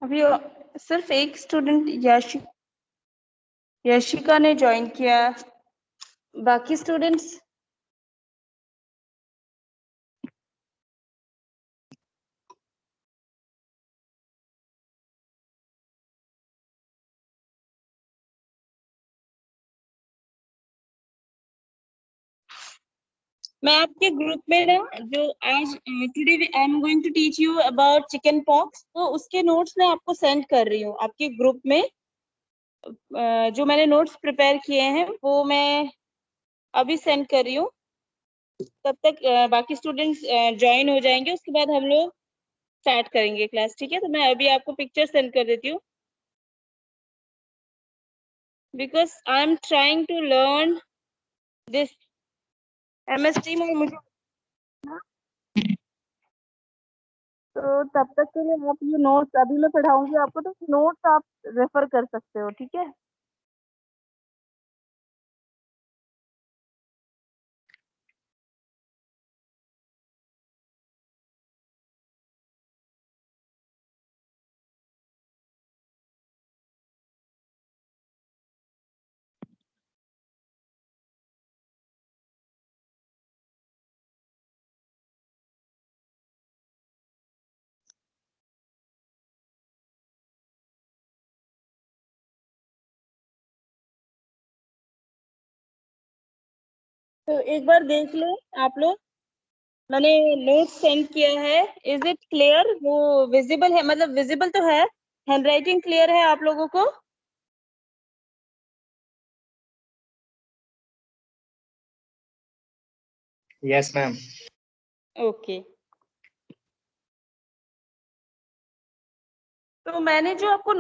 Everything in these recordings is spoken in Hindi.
अभी सिर्फ एक स्टूडेंट यशिका ने ज्वाइन किया, बाकी स्टूडेंट्स मैं आपके ग्रुप में ना जो आज today I am going to teach you about chicken pox, तो उसके नोट्स मैं आपको सेंड कर रही हूँ आपके ग्रुप में। जो मैंने नोट्स प्रिपेयर किए हैं वो मैं अभी सेंड कर रही हूँ। तब तक बाकी स्टूडेंट्स ज्वाइन हो जाएंगे, उसके बाद हम लोग स्टार्ट करेंगे क्लास। ठीक है, तो मैं अभी आपको पिक्चर सेंड कर देती हूँ, because I am trying to learn this MS team और मुझे तो तब तक के लिए आप ये नोट्स अभी मैं पढ़ाऊंगी आपको, तो नोट्स आप रेफर कर सकते हो। ठीक है, तो एक बार देख लो आप लोग, मैंने नोट सेंड किया है। Is it clear? वो विजिबल है, मतलब विजिबल तो है, हैंडराइटिंग क्लियर है आप लोगों को? Yes ma'am. ओके, तो मैंने जो आपको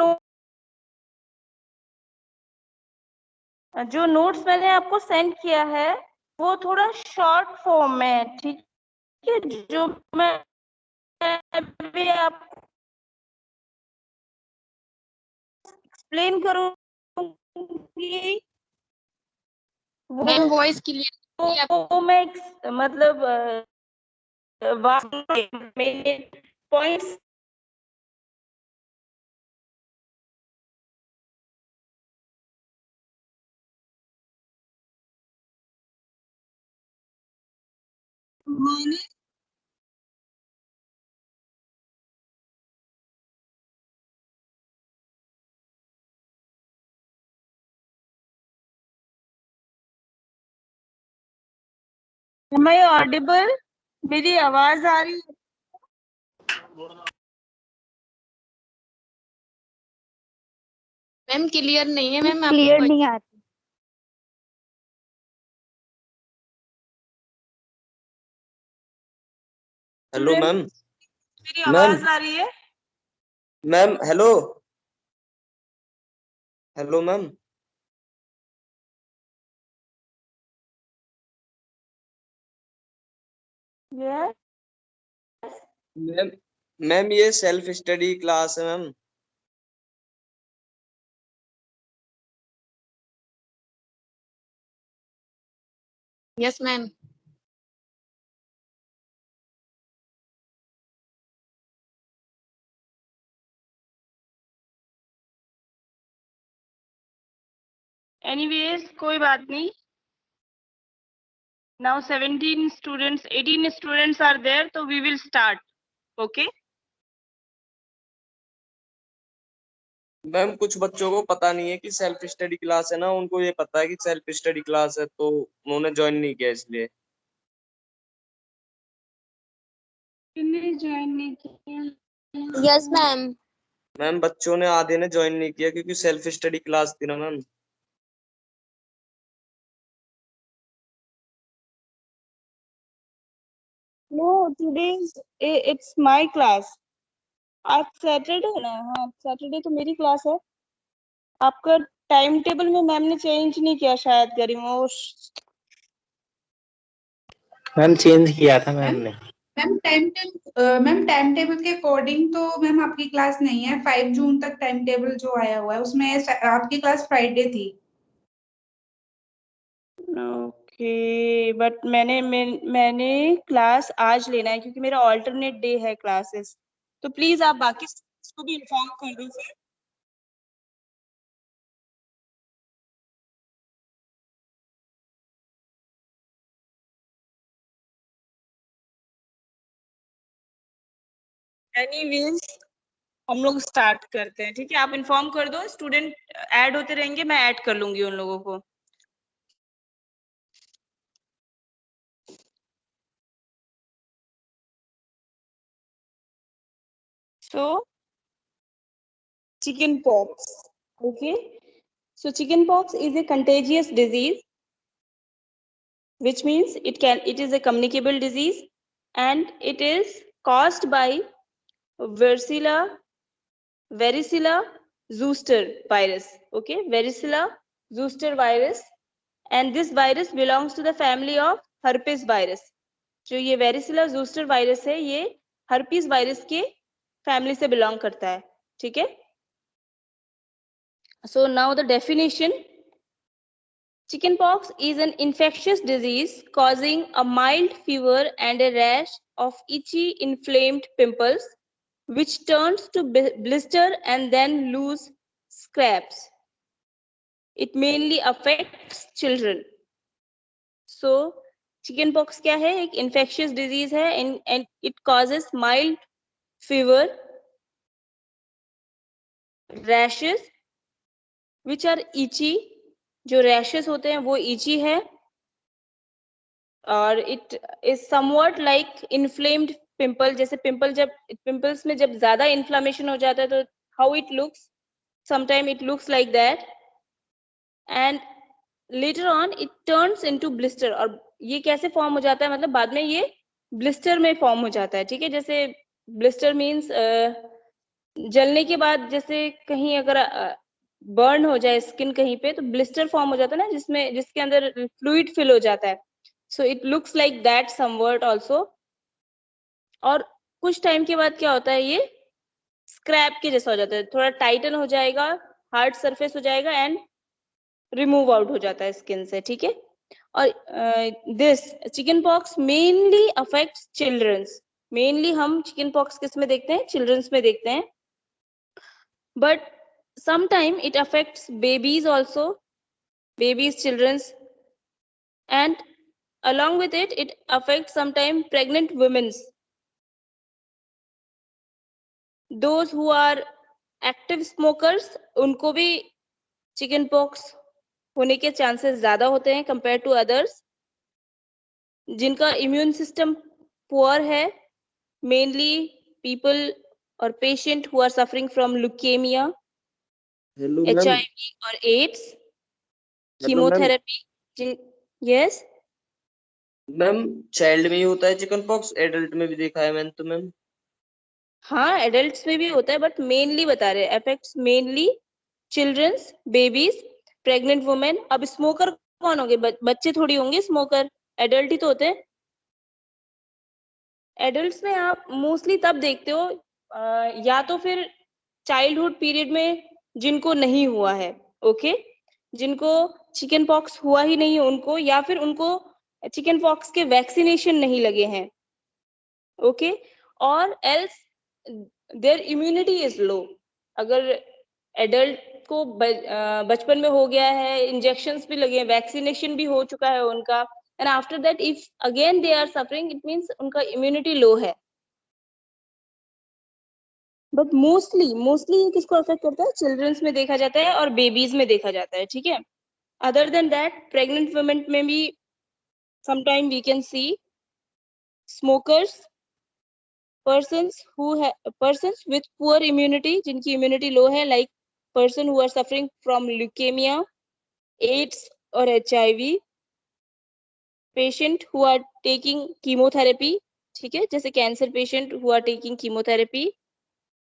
जो नोट्स मैंने आपको सेंड किया है वो थोड़ा शॉर्ट फॉर्म में है। ठीक है, जो मैं अभी आपको एक्सप्लेन करूंगी मैम वॉइस क्लियर वो मैं मतलब मेरे पॉइंट्स मैंने Am I audible? मेरी आवाज आ रही है? मैम क्लियर नहीं है मैम, क्लियर नहीं आती। Hello ma'am. मेरी आवाज आ रही है? Ma'am hello. Hello ma'am. Yes ma'am ma'am ये सेल्फ स्टडी क्लास है मैम। Yes ma'am. एनीवेज कोई बात नहीं। Now 17 students, 18 students are there, so we will start. Okay? Ma'am कुछ बच्चों को पता नहीं है कि सेल्फ स्टडी क्लास है ना, उनको ये पता है कि सेल्फ स्टडी क्लास है तो उन्होंने ज्वाइन नहीं किया इसलिए। किन्ने ज्वाइन नहीं किया? Yes ma'am. मैम बच्चों ने आधे ने ज्वाइन नहीं किया क्योंकि सेल्फ स्टडी क्लास थी ना ma'am. No, today it's my class. आज सैटरडे है ना? हाँ, सैटरडे तो मेरी क्लास है। आपका टाइम टेबल में मैम ने चेंज नहीं किया शायद, गरिमोश। मैम चेंज किया था मैम ने। मैम टाइम टेबल के अकॉर्डिंग तो मैम आपकी क्लास नहीं है। 5 जून तक टाइम टेबल जो आया हुआ है उसमें आपकी क्लास फ्राइडे थी। ओके, बट मैंने क्लास आज लेना है क्योंकि मेरा ऑल्टरनेट डे है क्लासेस। तो प्लीज आप बाकी इसको भी इन्फॉर्म कर दो फिर। एनीवेज हम लोग स्टार्ट करते हैं, ठीक है? आप इन्फॉर्म कर दो, स्टूडेंट ऐड होते रहेंगे, मैं ऐड कर लूंगी उन लोगों को। So chicken pox, okay? So chicken pox is a contagious disease, which means it is a communicable disease, and it is caused by varicella zoster virus, okay? Varicella zoster virus, and this virus belongs to the family of herpes virus. जो ये वेरिसिला जोस्टर वायरस है, ये हर्पीज वायरस के फैमिली से बिलोंग करता है, ठीक है? So now the definition: chickenpox is an infectious disease causing a mild fever and a rash of itchy inflamed pimples which turns to blister and then loose scabs. It mainly affects children. So chickenpox क्या है? एक infectious disease है and it causes mild fever, rashes which are itchy, जो rashes होते हैं वो itchy है, और it is somewhat like inflamed pimple, जैसे pimples में जब ज्यादा inflammation हो जाता है तो how it looks, sometime it looks like that, and later on it turns into blister. और ये कैसे फॉर्म हो जाता है, मतलब बाद में ये ब्लिस्टर में फॉर्म हो जाता है, ठीक है? जैसे ब्लिस्टर मीन्स जलने के बाद जैसे कहीं अगर बर्न हो जाए स्किन कहीं पे तो ब्लिस्टर फॉर्म हो जाता है ना, जिसके अंदर फ्लूइड फिल हो जाता है. So it looks like that somewhat also. और कुछ टाइम के बाद क्या होता है, ये स्क्रैप के जैसा हो जाता है, थोड़ा टाइटन हो जाएगा, हार्ड सरफेस हो जाएगा एंड रिमूव आउट हो जाता है स्किन से, ठीक है? और this chicken pox mainly affects childrens. Mainly हम चिकन पॉक्स किस में देखते हैं? चिल्ड्रंस में देखते हैं. But sometime it affects babies also, babies, children's, and along with it affects sometime pregnant women, those who are active smokers, उनको भी चिकन पॉक्स होने के चांसेस ज्यादा होते हैं कंपेयर टू अदर्स. जिनका इम्यून सिस्टम पुअर है, मेनली पीपल और patient who are suffering from leukaemia, HIV और AIDS, chemotherapy. Yes ma'am, child में ही होता है चिकन पॉक्स, एडल्ट में भी देखा है मैंने तो मैम. हाँ, एडल्ट्स में भी होता है, बट मेनली बता रहे हैं affects mainly childrens, babies, pregnant women. अब स्मोकर कौन होंगे? बच्चे थोड़ी होंगे स्मोकर, एडल्ट ही तो होते हैं. एडल्ट्स में आप मोस्टली तब देखते हो या तो फिर चाइल्डहुड पीरियड में जिनको नहीं हुआ है, ओके, जिनको चिकन पॉक्स हुआ ही नहीं है उनको, या फिर उनको चिकन पॉक्स के वैक्सीनेशन नहीं लगे हैं, ओके, और else their immunity is low. अगर एडल्ट को बचपन में हो गया है, इंजेक्शंस भी लगे हैं, वैक्सीनेशन भी हो चुका है उनका, and after that if again they are suffering, it means उनका इम्यूनिटी लो है. बट मोस्टली ये किसको अफेक्ट करता है? चिल्ड्रंस में देखा जाता है और बेबीज में देखा जाता है, ठीक है? Other than that pregnant women में भी sometime we can see smokers, persons with poor immunity, जिनकी immunity low है, like person who are suffering from leukemia, AIDS और HIV, patient who are taking chemotherapy, ठीक है, जैसे cancer patient who are taking chemotherapy,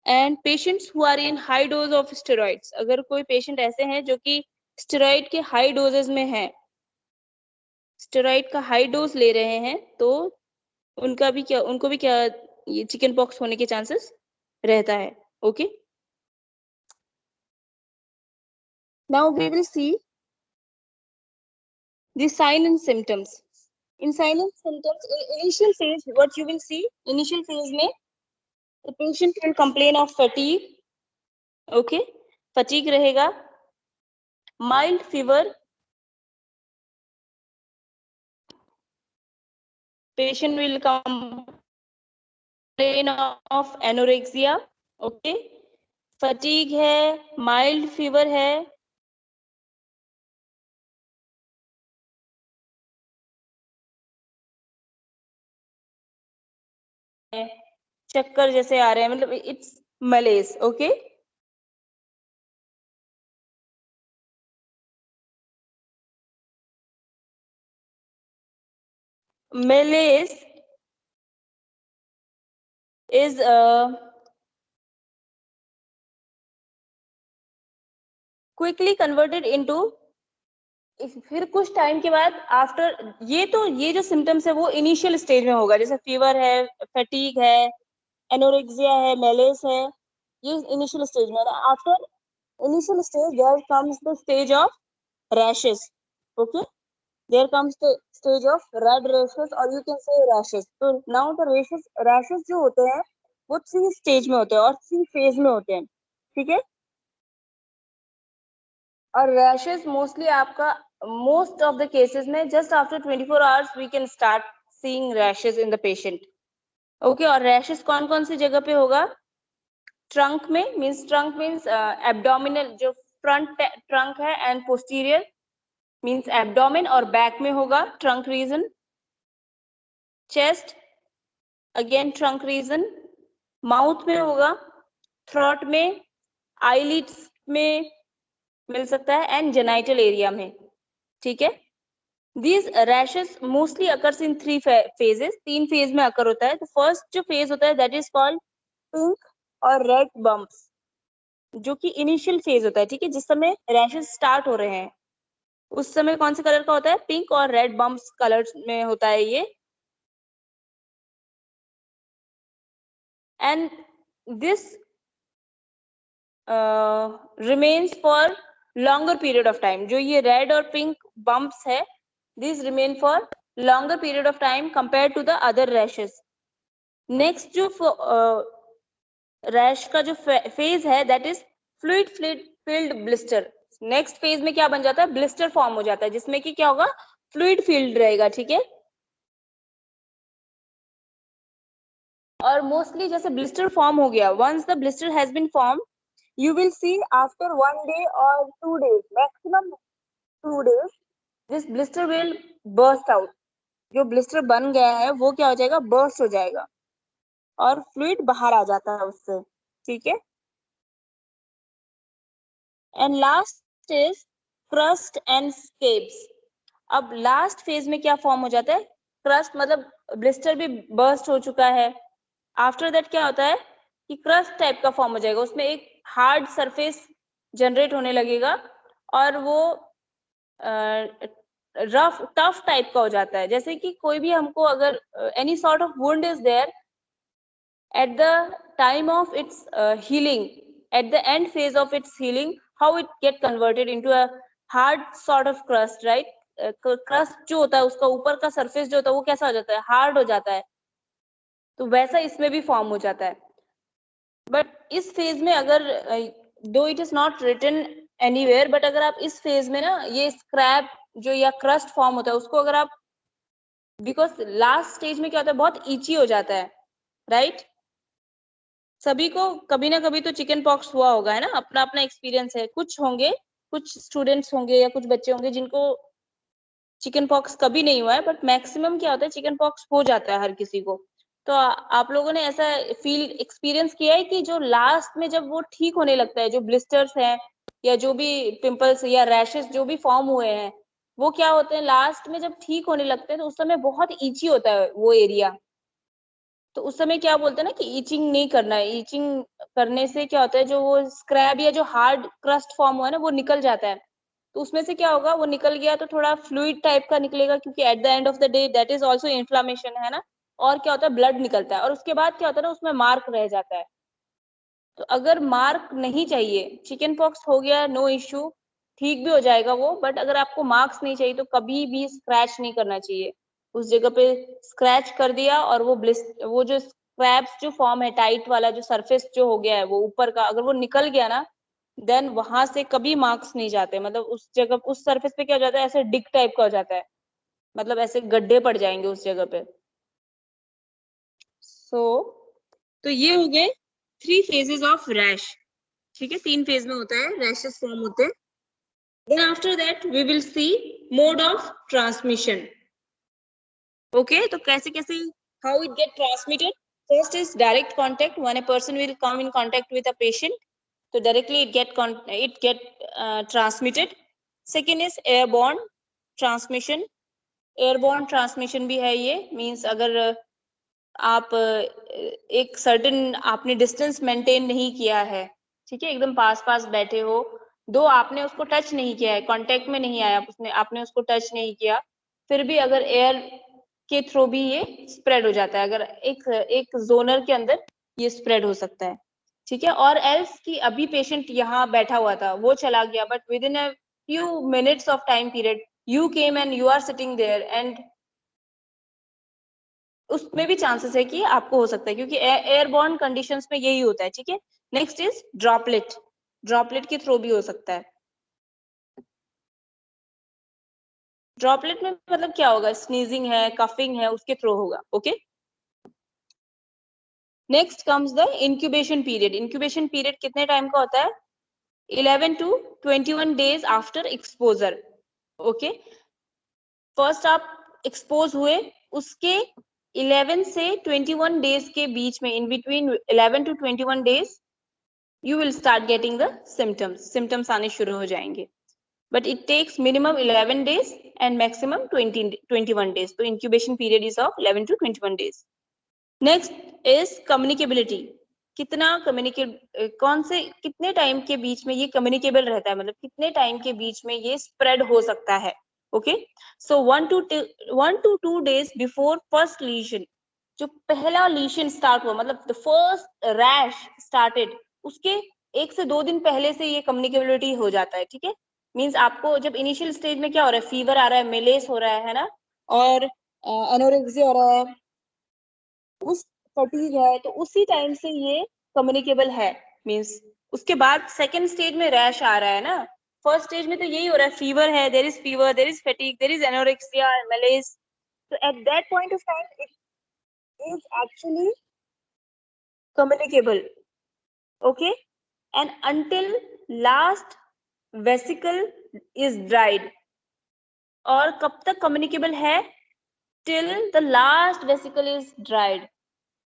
and patients who are in high dose of steroids. अगर कोई patient ऐसे हैं जो कि steroid के high doses में हैं, steroid का high dose ले रहे हैं, तो उनको भी क्या ये चिकन पॉक्स होने के चांसेस रहता है, okay? Now we will see the sign and symptoms. In sign and symptoms, in initial phase, what you will see, initial phase में The patient will complain of fatigue. Okay, fatigue रहेगा. Mild fever. Patient will complain of anorexia. Okay, fatigue है, mild fever है. चक्कर जैसे आ रहे हैं, मतलब it's मलेज. Okay, malaise is quickly converted into, फिर कुछ टाइम के बाद आफ्टर ये जो सिम्टम्स है वो इनिशियल स्टेज में होगा, जैसे फीवर है, फैटीग है, एनोरेक्सिया है, मेलेस है, ये इनिशियल स्टेज में. After initial stage there comes the stage of rashes. Okay, there comes the stage of red rashes और यू कैन से रैशेस. तो नाउ द रैशेस जो होते हैं वो 3 स्टेज में होते हैं और 3 फेज में होते हैं. ठीक है, और रैशेस मोस्टली आपका मोस्ट ऑफ द केसेस में just after 24 hours we can start seeing rashes in the patient. Okay, और रैशेस कौन कौन सी जगह पे होगा? ट्रंक में, ट्रंक मीन्स एब्डोमिनल, जो फ्रंट ट्रंक है, एंड पोस्टीरियर मीन्स एब्डोमेन, और बैक में होगा trunk region. Chest again trunk region. Mouth में होगा, थ्रोट में, आईलिड्स में मिल सकता है, एंड जेनाइटल एरिया में. ठीक है, these rashes mostly occurs in 3 phases. 3 phase में अकर होता है. तो फर्स्ट जो फेज होता है दैट इज कॉल्ड पिंक और रेड बम्प्स, जो कि इनिशियल फेज होता है. ठीक है, जिस समय रैशेस स्टार्ट हो रहे हैं उस समय कौन से कलर का होता है? पिंक और रेड बम्प्स कलर्स में होता है ये. And this remains for longer period of time. जो ये रेड और पिंक बम्प्स है, this remain for longer period of time compare to the other rashes. Next जो रैश का जो फेज है that is fluid filled blister. Next phase में क्या बन जाता है? ब्लिस्टर फॉर्म हो जाता है, जिसमें कि क्या होगा? फ्लूइड फील्ड रहेगा. ठीक है, और मोस्टली जैसे ब्लिस्टर फॉर्म हो गया, once the blister has been form, you will see after 1 day or 2 days, maximum 2 days, this blister will burst out. जो ब्लिस्टर बन गया है वो क्या हो जाएगा? बर्स्ट हो जाएगा और फ्लूइड बाहर आ जाता है उससे. ठीक है, and last is crust and scapes. अब लास्ट फेज में क्या फॉर्म हो जाता है? क्रस्ट, मतलब ब्लिस्टर भी बर्स्ट हो चुका है. आफ्टर दैट क्या होता है कि क्रस्ट टाइप का फॉर्म हो जाएगा, उसमें एक हार्ड सरफेस जनरेट होने लगेगा और वो रफ टफ टाइप का हो जाता है. जैसे कि कोई भी हमको अगर any sort of wound is there at the time of its healing, at the end phase of its healing, how it get converted into a hard sort of crust, right? crust जो होता है उसका ऊपर का surface जो होता है वो कैसा हो जाता है? hard हो जाता है. तो वैसा इसमें भी फॉर्म हो जाता है. बट इस फेज में अगर though it is not written anywhere, but अगर आप इस फेज में ना ये स्क्रैप जो या क्रस्ट फॉर्म होता है उसको अगर आप, बिकॉज लास्ट स्टेज में क्या होता है? बहुत ईची हो जाता है, राइट? सभी को कभी ना कभी तो चिकन पॉक्स हुआ होगा, है ना? अपना अपना एक्सपीरियंस है. कुछ होंगे, कुछ स्टूडेंट्स होंगे या कुछ बच्चे होंगे जिनको चिकन पॉक्स कभी नहीं हुआ है, बट मैक्सिमम क्या होता है? चिकन पॉक्स हो जाता है हर किसी को. तो आप लोगों ने ऐसा फील एक्सपीरियंस किया है कि जो लास्ट में जब वो ठीक होने लगता है, जो ब्लिस्टर्स हैं या जो भी पिंपल्स या रैशेस जो भी फॉर्म हुए हैं, वो क्या होते हैं? लास्ट में जब ठीक होने लगते हैं तो उस समय बहुत ईची होता है वो एरिया. तो उस समय क्या बोलते हैं ना कि ईचिंग नहीं करना है. ईचिंग करने से क्या होता है? जो वो स्क्रैब या जो हार्ड क्रस्ट फॉर्म हुआ है ना वो निकल जाता है. तो उसमें से क्या होगा? वो निकल गया तो थोड़ा फ्लूइड टाइप का निकलेगा, क्योंकि at the end of the day that is also inflammation, है ना? और क्या होता है? ब्लड निकलता है और उसके बाद क्या होता है ना, उसमें मार्क रह जाता है. तो अगर मार्क नहीं चाहिए, चिकन पॉक्स हो गया नो इश्यू, ठीक भी हो जाएगा वो, बट अगर आपको मार्क्स नहीं चाहिए तो कभी भी स्क्रैच नहीं करना चाहिए. उस जगह पे स्क्रैच कर दिया और वो जो क्रैब्स जो फॉर्म है, टाइट वाला जो सरफेस जो हो गया है वो ऊपर का, अगर वो निकल गया ना, देन वहां से कभी मार्क्स नहीं जाते। मतलब उस जगह, उस सरफेस पे क्या हो जाता है, ऐसे डिग टाइप का हो जाता है, मतलब ऐसे गड्ढे पड़ जाएंगे उस जगह पे। तो ये हो गए 3 phases ऑफ रैश। ठीक है, 3 फेज में होता है, रैशेस फॉर्म होते हैं। Then after that we will see mode of transmission. Okay, तो कैसे कैसे, how it get transmitted. First is direct contact, when a person will come in contact with a patient, तो directly it get transmitted. Second is airborne transmission. Airborne transmission भी है ये, मीन्स अगर आप एक सर्टेन आपने डिस्टेंस मेंटेन नहीं किया है, ठीक है, एकदम पास पास बैठे हो, दो आपने उसको टच नहीं किया है, कांटेक्ट में नहीं आया, आपने उसको टच नहीं किया, फिर भी अगर एयर के थ्रू भी ये स्प्रेड हो जाता है, अगर एक जोनर के अंदर ये स्प्रेड हो सकता है। ठीक है, और एल्स की अभी पेशेंट यहाँ बैठा हुआ था, वो चला गया, but within a few minutes of time period you came and you are sitting there, and उसमें भी चांसेस है कि आपको हो सकता है, क्योंकि एयरबॉर्न कंडीशंस में यही होता है। ठीक है, नेक्स्ट इज ड्रॉपलेट। ड्रॉपलेट के थ्रू भी हो सकता है। ड्रॉपलेट में मतलब क्या होगा, स्नीजिंग है, कफिंग है, उसके थ्रू होगा। Okay, next comes the incubation period. Incubation period कितने टाइम का होता है, 11 to 21 days after exposure. Okay, first आप एक्सपोज हुए, उसके 11 से 21 डेज के बीच में, in between 11 to 21 days you will start getting the symptoms आने शुरू हो जाएंगे, but it takes minimum 11 days and maximum 21 days, तो incubation period is of 11 to 21 days. next is communicability, कितना कौन से कितने टाइम के बीच में ये कम्युनिकेबल रहता है, मतलब कितने टाइम के बीच में ये स्प्रेड हो सकता है। Okay, so 1 to 2 days before first lesion, जो पहला लीजन स्टार्ट हुआ, मतलब द फर्स्ट रैश स्टार्टेड, उसके 1 से 2 दिन पहले से ये कम्युनिकेबिलिटी हो जाता है। ठीक है, मींस आपको जब इनिशियल स्टेज में क्या हो रहा है, फीवर आ रहा है, मेलेस हो रहा है ना, और एनोरेक्सिया हो रहा है, उस फटीग है, तो उसी टाइम से ये कम्युनिकेबल है। मींस उसके बाद सेकंड स्टेज में रैश आ रहा है ना, फर्स्ट स्टेज में तो यही हो रहा है, फीवर है, there is fever, there is fatigue, there is anorexia, malaise, तो at that point of time it is actually communicable. Okay, and until last vesicle is dried, और कब तक communicable है, till the last vesicle is dried,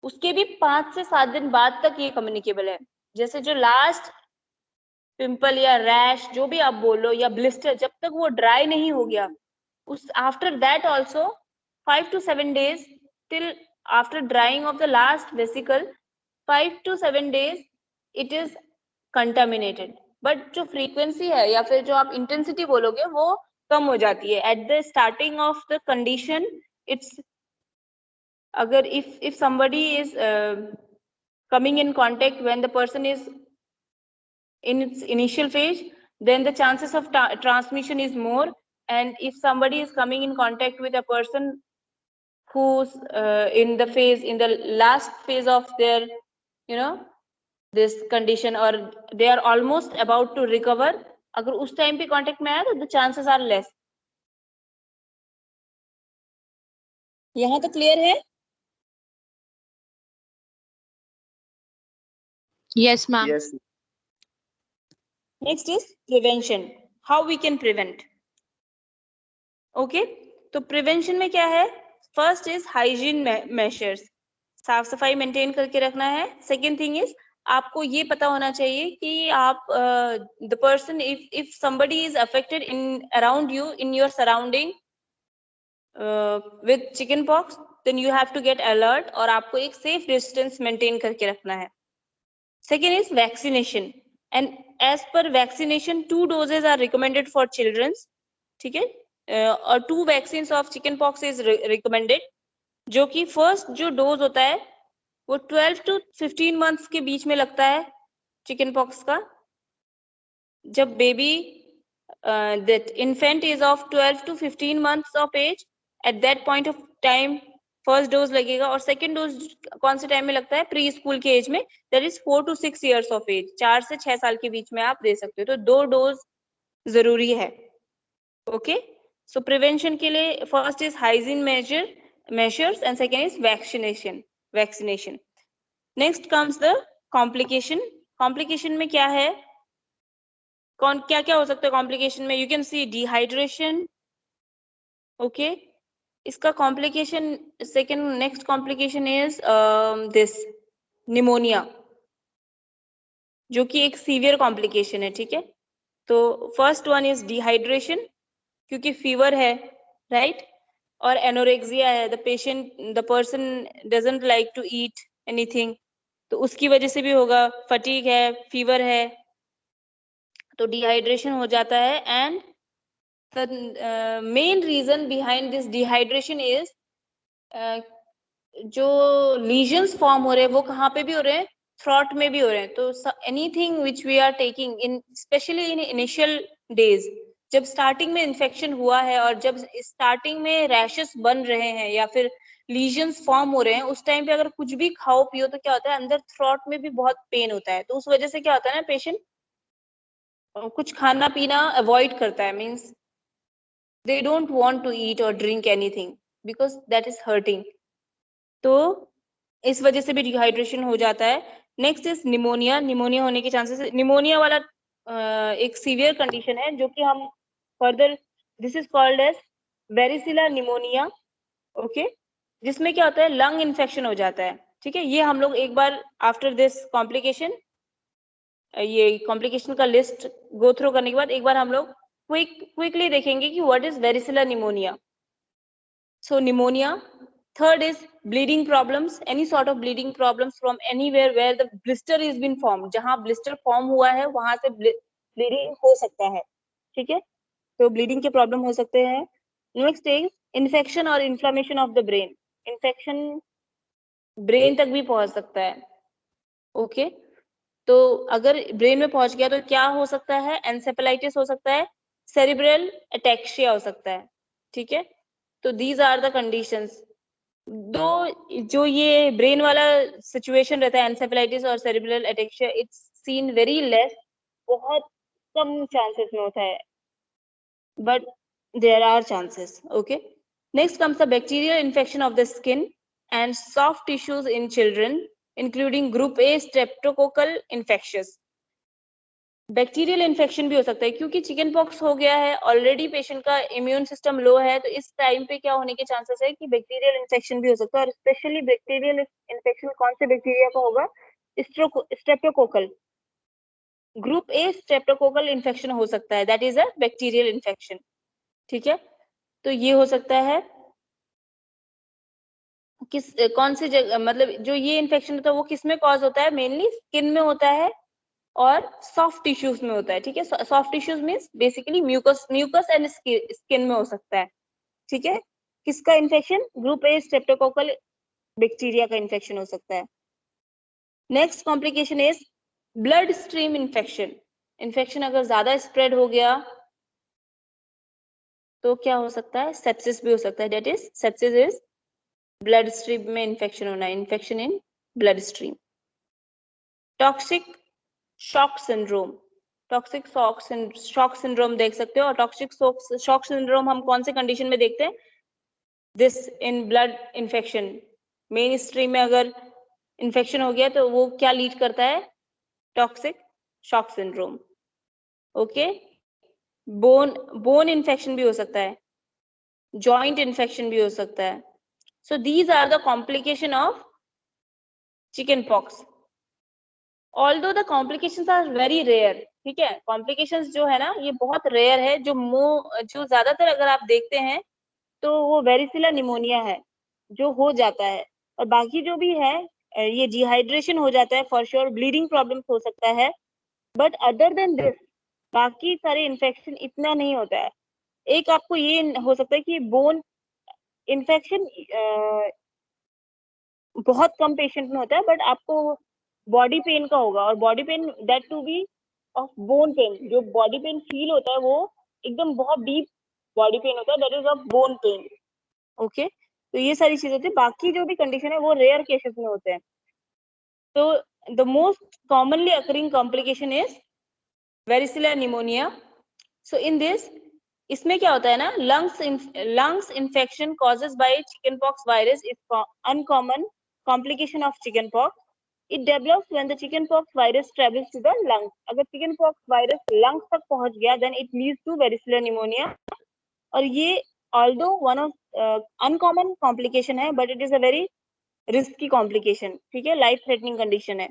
उसके भी 5 से 7 दिन बाद तक ये communicable है। जैसे जो लास्ट पिंपल या रैश जो भी आप बोलो या ब्लिस्टर, जब तक वो ड्राई नहीं हो गया, उस after that also 5 to 7 days till after drying of the last vesicle, 5 to 7 days it is contaminated, but जो फ्रीक्वेंसी है या फिर जो आप इंटेंसिटी बोलोगे वो कम हो जाती है at the starting of the condition. It's अगर if somebody is coming in contact when the person is in its initial phase, then the chances of transmission is more, and if somebody is coming in contact with a person who's in the last phase of their, you know, this condition, or they are almost about to recover, अगर उस टाइम पे कांटेक्ट में आया तो the chances are less। यहाँ तो क्लियर है? Yes, ma'am. yes next is prevention, how we can prevent. Okay, तो प्रिवेंशन में क्या है, फर्स्ट इज हाइजीन मेजर्स, साफ सफाई मेंटेन करके रखना है। सेकेंड थिंग इज आपको ये पता होना चाहिए कि आप the person, if somebody is affected in around you in your surrounding with chicken pox, then you have to get alert, और आपको एक safe distance maintain करके रखना है। Second is vaccination, and as per vaccination 2 doses are recommended for children। ठीक है, और 2 vaccines of chicken pox is recommended, जो कि फर्स्ट जो डोज होता है वो 12 to 15 months के बीच में लगता है चिकन पॉक्स का। जब baby that infant is of 12 to 15 months of age, at that point of time first dose लगेगा, और सेकेंड डोज कौन से टाइम में लगता है? प्री स्कूल के एज में, that is 4 to 6 years of age, 4 से 6 साल के बीच में आप दे सकते हो। तो 2 डोज जरूरी है। ओके, सो प्रिवेंशन के लिए first is hygiene measures and second is vaccination. Next comes the complication में क्या है? क्या क्या हो सकता है कॉम्प्लिकेशन में? You can see dehydration. Okay, इसका complication second, next complication is this pneumonia, जो कि एक सीवियर कॉम्प्लिकेशन है। ठीक है, तो फर्स्ट वन इज डिहाइड्रेशन, क्योंकि फीवर है, राइट, और एनोरेक्सिया है, the person doesn't like to eat anything, तो उसकी वजह से भी होगा। फटीग है, फीवर है, तो डिहाइड्रेशन हो जाता है। And the main reason behind this dehydration is जो लीजन्स फॉर्म हो रहे हैं वो कहाँ पे भी हो रहे हैं? थ्रॉट में भी हो रहे हैं। तो anything which we are taking in, specially in initial days, जब स्टार्टिंग में इन्फेक्शन हुआ है और जब स्टार्टिंग में रैशेस बन रहे हैं या फिर लीजन्स फॉर्म हो रहे हैं, उस टाइम पे अगर कुछ भी खाओ पियो तो क्या होता है, अंदर थ्रॉट में भी बहुत पेन होता है। तो उस वजह से क्या होता है ना, पेशेंट कुछ खाना पीना अवॉइड करता है, means they don't want to eat और drink anything because that is hurting. तो इस वजह से भी डिहाइड्रेशन हो जाता है। Next is pneumonia. निमोनिया होने के चांसेस, निमोनिया वाला एक सीवियर कंडीशन है जो कि हम further, this is called as varicella pneumonia. Okay, जिसमें क्या होता है, लंग इन्फेक्शन हो जाता है। ठीक है, ये हम लोग एक बार आफ्टर दिस कॉम्प्लिकेशन, ये कॉम्प्लिकेशन का लिस्ट गो थ्रू करने के बाद एक बार हम लोग क्विकली देखेंगे कि what is वेरिसिला pneumonia. So pneumonia. Third is bleeding problems, any sort of bleeding problems from anywhere where the blister is been formed, जहाँ blister form हुआ है वहां से bleeding हो सकता है। ठीक है, तो bleeding के problem हो सकते हैं। Next is infection और inflammation of the brain, infection brain तक भी पहुंच सकता है। ओके, तो अगर ब्रेन में पहुंच गया तो क्या हो सकता है? एंसेफेलाइटिस हो सकता है, सेरिब्रल अटैक्सिया हो सकता है। ठीक है, तो दीज आर द कंडीशंस। दो जो ये ब्रेन वाला सिचुएशन रहता है, एंसेफेलाइटिस और cerebral ataxia, it's seen very less, बहुत कम चांसेस में होता है, but there are chances. Okay, next comes the bacterial infection of the skin and soft tissues in children including group A streptococcal infections. Bacterial infection भी हो सकता है, क्योंकि चिकन पॉक्स हो गया है, ऑलरेडी पेशेंट का इम्यून सिस्टम लो है, तो इस टाइम पे क्या होने के चांसेस है कि बैक्टीरियल इन्फेक्शन भी हो सकता है। और स्पेशली बैक्टीरियल इन्फेक्शन कौन से बैक्टीरिया का होगा? Streptococcal, group A streptococcal infection हो सकता है, that is a bacterial infection. ठीक है, तो ये हो सकता है किस कौन से जगह, मतलब जो ये इन्फेक्शन होता है वो किस में कॉज होता है? मेनली स्किन में होता है और सॉफ्ट टिश्यूज में होता है। ठीक है, soft tissues means basically mucus and skin में हो सकता है। ठीक है, किसका infection? Group A streptococcal bacteria का इन्फेक्शन हो सकता है। Next complication is blood stream infection. Infection अगर ज्यादा स्प्रेड हो गया तो क्या हो सकता है? सेप्सिस भी हो सकता है, that is sepsis is blood stream में इन्फेक्शन होना, infection in blood stream. Toxic shock syndrome, toxic shock syndrome देख सकते हो। और टॉक्सिक शॉक सिंड्रोम हम कौन से कंडीशन में देखते हैं? This in blood infection, main stream में अगर इन्फेक्शन हो गया तो वो क्या लीड करता है? Toxic shock syndrome. Okay, bone infection भी हो सकता है, जॉइंट इन्फेक्शन भी हो सकता है। So these are the complication of chicken pox. Although the complications are very rare. ठीक है, कॉम्प्लिकेशंस जो है ना ये बहुत रेयर है, जो ज्यादातर अगर आप देखते हैं तो वो वेरिसिला निमोनिया है जो हो जाता है, और बाकी जो भी है ये डिहाइड्रेशन हो जाता है फॉर श्योर, ब्लीडिंग प्रॉब्लम्स हो सकता है, बट अदर देन दिस बाकी सारे इन्फेक्शन इतना नहीं होता है। एक आपको ये हो सकता है कि बोन इन्फेक्शन बहुत कम पेशेंट में होता है, बट आपको बॉडी पेन का होगा, और body pain that to be of bone pain. जो बॉडी पेन फील होता है वो एकदम बहुत डीप बॉडी पेन होता है, that is of bone pen. Okay, तो ये सारी चीजें होती है। बाकी जो भी कंडीशन है वो रेयर केसेस में होते हैं। तो the most commonly occurring complication is varicella pneumonia. So in this, इसमें क्या होता है ना, lungs infection causes by chicken pox virus is uncommon complication of chicken pox. It develops when the chicken pox virus travels to the lungs. अगर चिकन पॉक्स वायरस लंग्स तक पहुंच गया then it leads to varicella pneumonia. और ये although one of uncommon complication है, but it is a very risky complication, ठीक है, लाइफ थ्रेटनिंग कंडीशन है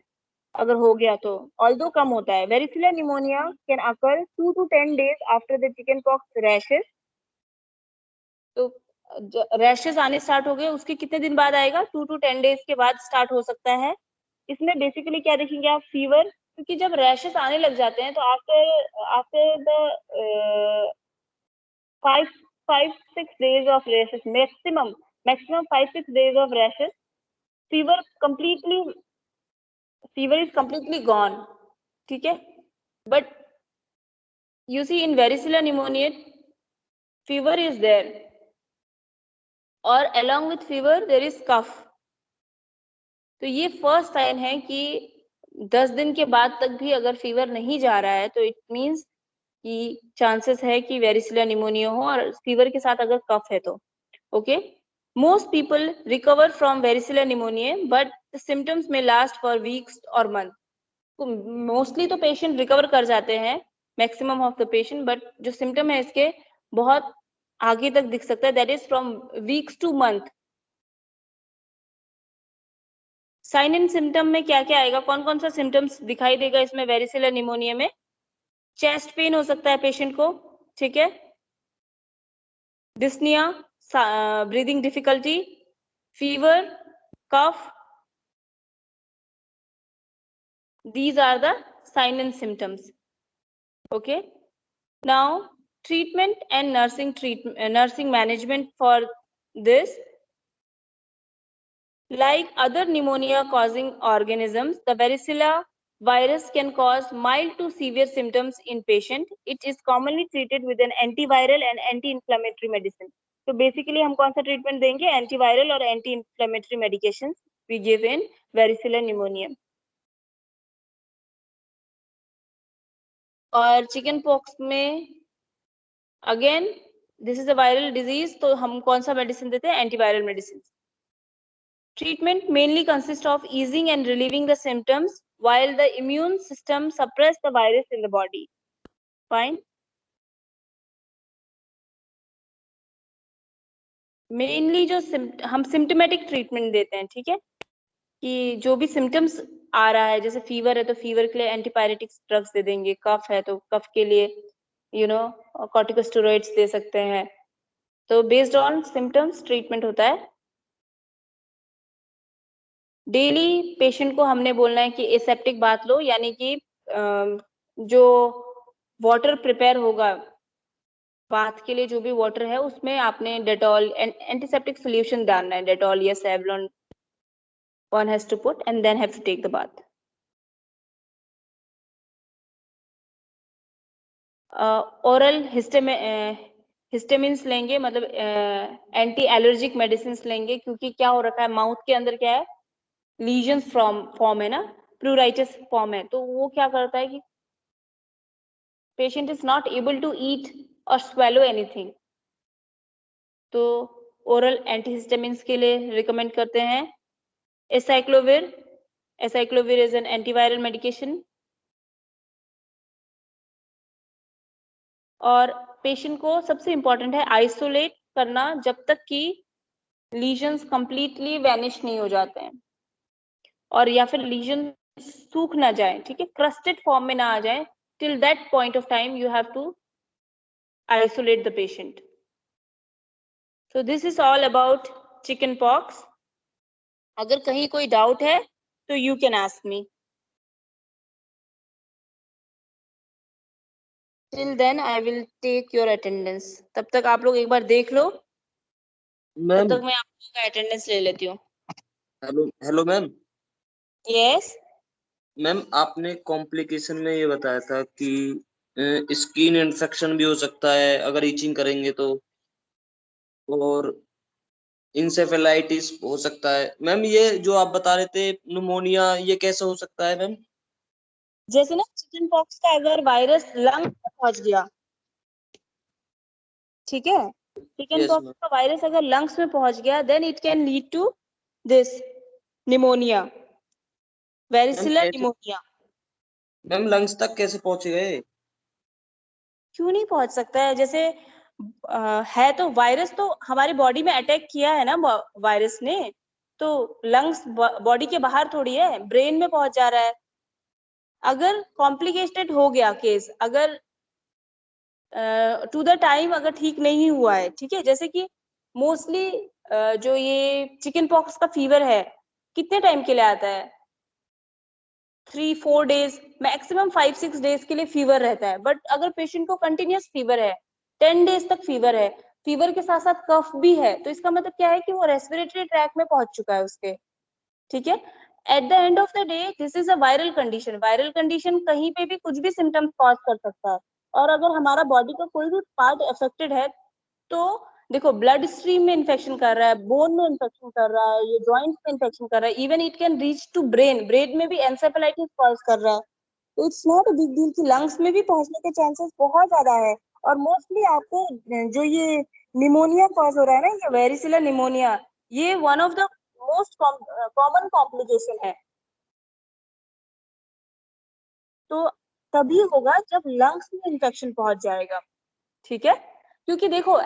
अगर हो गया तो, ऑल्दो कम होता है। Varicella pneumonia can occur 2 to 10 days after the chicken pox rashes. तो रैशेस आने स्टार्ट हो गए, उसके कितने दिन बाद आएगा? 2 to 10 days के बाद स्टार्ट हो सकता है। इसमें बेसिकली क्या देखेंगे आप? फीवर, क्योंकि जब रैशेस आने लग जाते हैं तो after the 5-6 days of rashes, maximum 5-6 days of rashes, fever is completely gone, ठीक है। But you see in varicella pneumonia fever is there, और along with fever there is cough। तो ये फर्स्ट साइन है कि 10 दिन के बाद तक भी अगर फीवर नहीं जा रहा है तो इट मीन्स कि चांसेस है कि वेरिसिलर निमोनिया हो, और फीवर के साथ अगर कफ है तो okay. Most people recover from varicella pneumonia but the symptoms may last for weeks और मंथ। तो मोस्टली तो पेशेंट रिकवर कर जाते हैं, maximum of the patient, but जो सिम्टम है इसके बहुत आगे तक दिख सकता है, that is from weeks to month. Sign and symptom में क्या क्या आएगा, कौन कौन सा सिम्टम्स दिखाई देगा इसमें वेरिसिलर निमोनिया में? चेस्ट पेन हो सकता है पेशेंट को, ठीक है, dyspnoea, breathing difficulty, fever, cough, these are the sign and symptoms. Okay, now treatment and nursing management for this. Like other pneumonia causing organisms, the varicella virus can cause mild to severe symptoms in patient. It is commonly treated with an antiviral and anti-inflammatory medicine. So basically हम कौन सा treatment देंगे? Antiviral और anti-inflammatory medications we give in varicella pneumonia. और चिकन पॉक्स में again this is a viral disease, तो हम कौन सा मेडिसिन देते हैं? Antiviral medicine. Treatment mainly consist of easing and relieving the symptoms while the immune system suppress the virus in the body. Fine. Mainly जो हम सिम्टोमेटिक ट्रीटमेंट देते हैं, ठीक है, कि जो भी सिम्टम्स आ रहा है, जैसे फीवर है तो फीवर के लिए एंटीपायरेटिक्स ड्रग्स दे देंगे, कफ है तो कफ के लिए कॉर्टिकोस्टेरॉइड्स दे सकते हैं। तो बेस्ड ऑन सिम्टम्स ट्रीटमेंट होता है। डेली पेशेंट को हमने बोलना है कि एसेप्टिक बात लो, यानी कि जो वाटर प्रिपेयर होगा बाथ के लिए, जो भी वाटर है उसमें आपने डेटॉल एंटीसेप्टिक सोल्यूशन डालना है, डेटॉल या Savlon one has to put and then have to take the bath. Oral histamines लेंगे, मतलब एंटी एलर्जिक मेडिसिन लेंगे, क्योंकि क्या हो रखा है माउथ के अंदर, क्या है, लीजन्स फॉर्म है ना, प्लूराइटिस फॉर्म है, तो वो क्या करता है कि patient is not able to eat और स्वेलो एनीथिंग, तो ओरल एंटीहिस्टामिन्स के लिए रिकमेंड करते हैं acyclovir is an antiviral medication। और पेशेंट को सबसे इंपॉर्टेंट है आइसोलेट करना जब तक कि लीजन्स कंप्लीटली वैनिश नहीं हो जाते हैं, और या फिर लीजन सूख ना जाए, ठीक है, क्रस्टेड फॉर्म में ना आ जाए। Till that point of time you have to isolate the patient. So this is all about chicken pox. अगर कहीं कोई डाउट है तो you can ask me. Till then I will take your attendance। तब तक आप लोग एक बार देख लो, मैम। तब तक मैं आप लोगों का अटेंडेंस ले लेती हूँ। Hello ma'am. यस मैम, आपने कॉम्प्लिकेशन में ये बताया था कि स्किन इन्फेक्शन भी हो सकता है अगर ईचिंग करेंगे तो, और इंसेफेलाइटिस हो सकता है मैम। ये जो आप बता रहे थे न्यूमोनिया, ये कैसे हो सकता है मैम? जैसे ना चिकन पॉक्स का अगर वायरस लंग में पहुंच गया, ठीक है, चिकन यस पॉक्स मैम। का वायरस अगर लंग्स में पहुंच गया, then it can lead to this pneumonia, ma'am varicella कैसे, निमोनिया। मैम लंग्स तक कैसे पहुंच गए? क्यों नहीं पहुंच सकता है? जैसे है तो वायरस तो हमारी बॉडी में अटैक किया है ना वायरस ने, तो लंग्स बॉडी के बाहर थोड़ी है, ब्रेन में पहुंच जा रहा है। अगर कॉम्प्लिकेटेड हो गया केस, अगर टू द टाइम अगर ठीक नहीं हुआ है, ठीक है, जैसे कि मोस्टली जो ये चिकन पॉक्स का फीवर है कितने टाइम के लिए आता है? 3-4 डेज, मैक्सिमम 5-6 डेज के लिए फीवर रहता है। बट अगर पेशेंट को कंटिन्यूस फीवर है, 10 डेज तक फीवर है, फीवर के साथ साथ कफ भी है, तो इसका मतलब क्या है कि वो रेस्पिरेटरी ट्रैक में पहुंच चुका है उसके, ठीक है। At the end of the day this is a viral condition. Viral condition कहीं पे भी कुछ भी सिम्टम्स कॉज कर सकता है। और अगर हमारा बॉडी का कोई भी पार्ट अफेक्टेड है, तो देखो ब्लड स्ट्रीम में इन्फेक्शन कर रहा है, बोन में इन्फेक्शन कर रहा है, ये जॉइंट्स में इन्फेक्शन कर रहा है, even it can reach to brain, brain में भी एंसेफेलाइटिस कॉज कर रहा है। तो it's not a big deal कि लंग्स में भी पहुंचने के चांसेस बहुत ज्यादा है। और मोस्टली आपको जो ये निमोनिया कॉज हो रहा है ना, ये वेरिसिलर निमोनिया, ये one of the most common complication है। तो तभी होगा जब लंग्स में इन्फेक्शन पहुंच जाएगा, ठीक है। क्योंकि देखो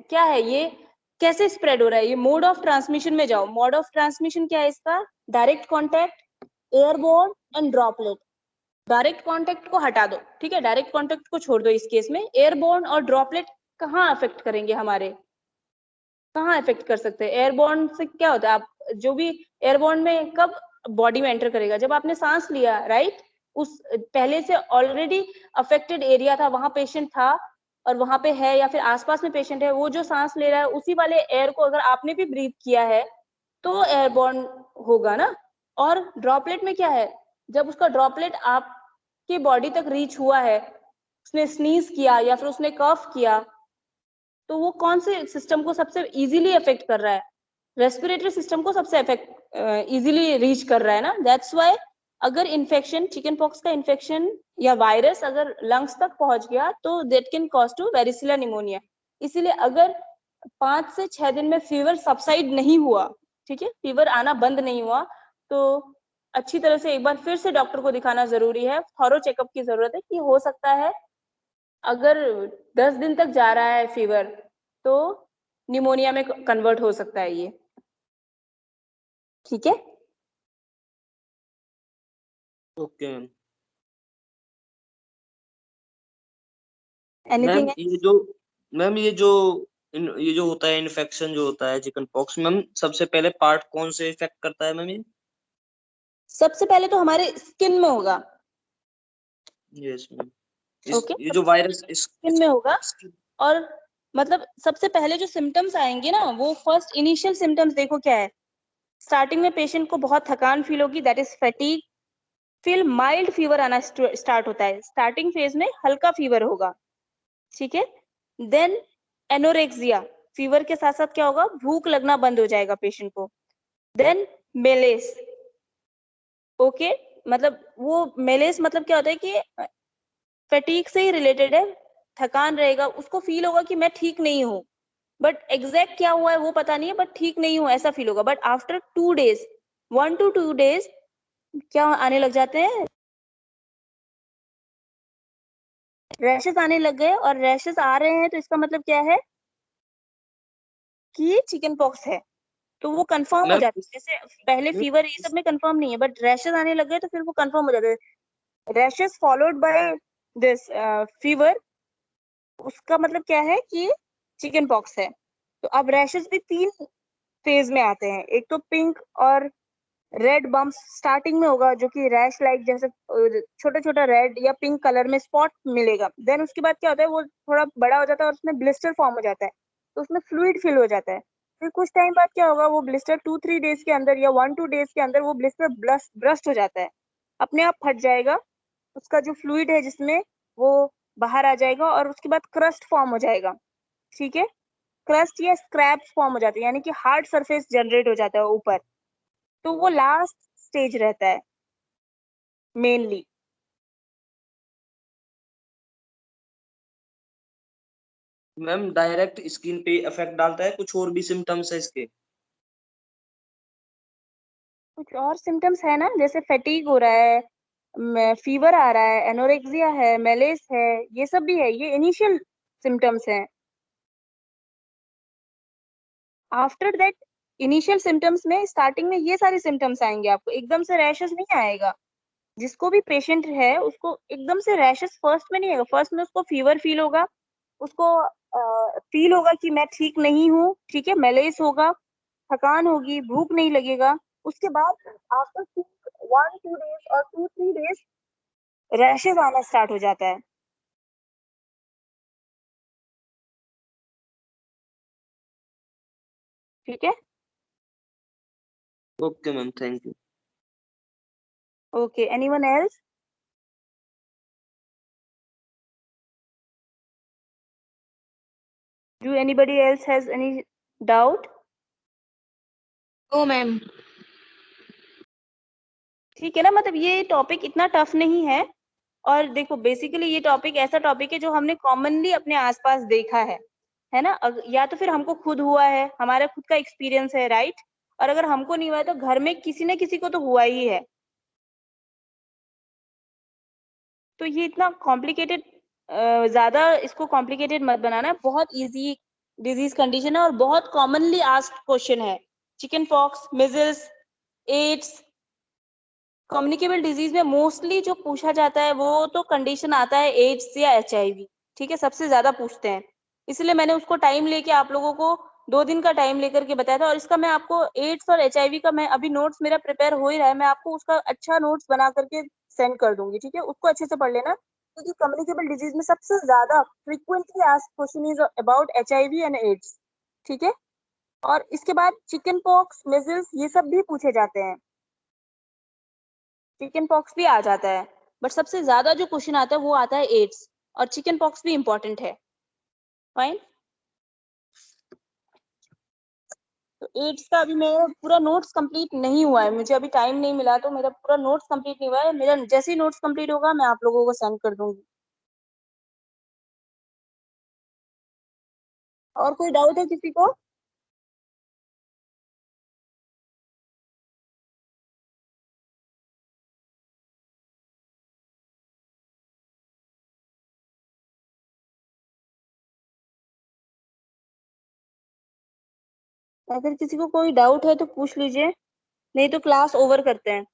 क्या है ये, कैसे स्प्रेड हो रहा है, ये मोड ऑफ ट्रांसमिशन में जाओ। मोड ऑफ ट्रांसमिशन क्या है इसका? Direct contact, airborne and droplet. Direct contact को हटा दो, ठीक है, डायरेक्ट कॉन्टैक्ट को छोड़ दो इस केस में। एयरबोर्न और ड्रॉपलेट कहाँ अफेक्ट करेंगे हमारे, कहाँ अफेक्ट कर सकते हैं? एयरबोर्न से क्या होता है, आप जो भी एयरबोर्न में कब बॉडी में एंटर करेगा? जब आपने सांस लिया, राइट? उस पहले से ऑलरेडी अफेक्टेड एरिया था, वहां पेशेंट था और वहां पे है, या फिर आसपास में पेशेंट है, वो जो सांस ले रहा है उसी वाले एयर को अगर आपने भी ब्रीथ किया है तो एयरबोर्न होगा ना। और ड्रॉपलेट में क्या है, जब उसका ड्रॉपलेट आपकी बॉडी तक रीच हुआ है, उसने स्नीज किया या फिर उसने कफ किया, तो वो कौन से सिस्टम को सबसे इजीली अफेक्ट कर रहा है? रेस्पिरेटरी सिस्टम को सबसे अफेक्ट इजीली रीच कर रहा है ना। दैट्स वाई अगर इन्फेक्शन, चिकन पॉक्स का इन्फेक्शन या वायरस अगर लंग्स तक पहुंच गया तो that can cause to varicella pneumonia. इसीलिए अगर 5 से 6 दिन में फीवर सबसाइड नहीं हुआ, ठीक है, फीवर आना बंद नहीं हुआ, तो अच्छी तरह से एक बार फिर से डॉक्टर को दिखाना जरूरी है। थॉरो चेकअप की जरूरत है कि हो सकता है अगर 10 दिन तक जा रहा है फीवर तो निमोनिया में कन्वर्ट हो सकता है ये, ठीक है। Okay ma'am. एनीथिंग? मैम ये जो होता है इन्फेक्शन जो होता है चिकन पॉक्स, मैम सबसे पहले पार्ट कौन से इफेक्ट करता है मैम ये? सबसे पहले तो हमारे स्किन में होगा, यस मैम। ओके, ये जो वायरस स्किन में होगा। और मतलब सबसे पहले जो सिम्टम्स आएंगे ना, वो फर्स्ट इनिशियल सिम्टम्स देखो क्या है। स्टार्टिंग में पेशेंट को बहुत थकान फील होगी, दैट इज फैटीग। फिर माइल्ड फीवर आना स्टार्ट होता है, स्टार्टिंग फेज में हल्का फीवर होगा, ठीक है। देन एनोरेक्सिया, फीवर के साथ साथ क्या होगा, भूख लगना बंद हो जाएगा पेशेंट को। देन मेलेस, ओके, मतलब वो मेलेस मतलब क्या होता है कि फैटीग से ही रिलेटेड है, थकान रहेगा, उसको फील होगा कि मैं ठीक नहीं हूँ, बट एग्जैक्ट क्या हुआ है वो पता नहीं है, बट ठीक नहीं हूँ ऐसा फील होगा। But after 2 days, 1 to 2 days क्या आने लग जाते हैं, रैशेस आने लग गए। और रैशेस आ रहे हैं तो इसका मतलब क्या है कि चिकन पॉक्स है, तो वो कंफर्म हो मैम जाता है। जैसे पहले फीवर ये सब में कंफर्म नहीं है, बट रैशेस आने लग गए तो फिर वो कंफर्म हो जाता है। Rashes followed by this fever, उसका मतलब क्या है कि चिकन पॉक्स है। तो अब रैशेस भी 3 फेज में आते हैं। एक तो पिंक और रेड बम्प्स स्टार्टिंग में होगा, जो कि रैश लाइक जैसे छोटा छोटा रेड या पिंक कलर में स्पॉट मिलेगा। देन उसके बाद क्या होता है, वो थोड़ा बड़ा हो जाता है और उसमें ब्लिस्टर फॉर्म हो जाता है, तो उसमें फ्लूइड फिल हो जाता है। फिर कुछ टाइम बाद क्या होगा, वो ब्लिस्टर 2-3 डेज के अंदर या 1-2 डेज के अंदर वो ब्लिस्टर ब्रस्ट हो जाता है, अपने आप फट जाएगा, उसका जो फ्लूइड है जिसमें वो बाहर आ जाएगा और उसके बाद क्रस्ट फॉर्म हो जाएगा, ठीक है। क्रस्ट या स्क्रैप्स फॉर्म हो जाते हैं, यानी कि हार्ड सरफेस जनरेट हो जाता है ऊपर, तो वो लास्ट स्टेज रहता है मेनली। मैम डायरेक्ट स्किन पे इफेक्ट डालता है, कुछ और भी सिम्टम्स है इसके? कुछ और सिम्टम्स है ना, जैसे फैटीग हो रहा है, फीवर आ रहा है, एनोरेक्सिया है, मेलेस है, ये सब भी है, ये इनिशियल सिम्टम्स हैं। आफ्टर दैट इनिशियल सिम्टम्स में स्टार्टिंग में ये सारे सिम्टम्स आएंगे आपको, एकदम से रैशेस नहीं आएगा। जिसको भी पेशेंट है उसको एकदम से रैशेस फर्स्ट में नहीं आएगा, फर्स्ट में उसको फीवर फील होगा, उसको फील होगा कि मैं ठीक नहीं हूँ, ठीक है, मेलेस होगा, थकान होगी, भूख नहीं लगेगा। उसके बाद आफ्टर 1-2 डेज और 2-3 डेज रैशेस आना स्टार्ट हो जाता है। ठीक है, okay ma'am, thank you. Okay, anyone else? Do anybody else has any doubt? No ma'am. ठीक है ना, मतलब ये टॉपिक इतना टफ नहीं है। और देखो बेसिकली ये टॉपिक ऐसा टॉपिक है जो हमने कॉमनली अपने आसपास देखा है ना, या तो फिर हमको खुद हुआ है, हमारा खुद का एक्सपीरियंस है, राइट। और अगर हमको नहीं हुआ है तो घर में किसी न किसी को तो हुआ ही है। तो ये इतना कॉम्प्लिकेटेड, ज्यादा इसको कॉम्प्लिकेटेड मत बनाना, बहुत इजी डिजीज कंडीशन है और बहुत कॉमनली आस्क्ड क्वेश्चन है। Chicken pox, measles, AIDS, communicable disease में मोस्टली जो पूछा जाता है वो तो कंडीशन आता है एड्स या HIV, ठीक है, सबसे ज्यादा पूछते हैं। इसलिए मैंने उसको टाइम लेके आप लोगों को 2 दिन का टाइम लेकर के बताया था। और इसका मैं आपको एड्स और HIV का मैं अभी नोट्स मेरा प्रिपेयर हो ही रहा है, मैं आपको उसका अच्छा नोट्स बना करके सेंड कर दूंगी, ठीक है, उसको अच्छे से पढ़ लेना। क्योंकि कम्युनिकेबल डिजीज में सबसे ज्यादा frequently asked question is about HIV and AIDS, ठीक है। और इसके बाद चिकन पॉक्स, मिजल्स, ये सब भी पूछे जाते हैं, चिकन पॉक्स भी आ जाता है। बट सबसे ज्यादा जो क्वेश्चन आता है वो आता है एड्स, और चिकन पॉक्स भी इंपॉर्टेंट है। फाइन। तो एड्स का अभी मेरा पूरा नोट्स कंप्लीट नहीं हुआ है, मुझे अभी टाइम नहीं मिला, तो मेरा पूरा नोट्स कंप्लीट नहीं हुआ है। मेरा जैसे ही नोट्स कंप्लीट होगा मैं आप लोगों को सेंड कर दूंगी। और कोई डाउट है किसी को? अगर किसी को कोई डाउट है तो पूछ लीजिए, नहीं तो क्लास ओवर करते हैं।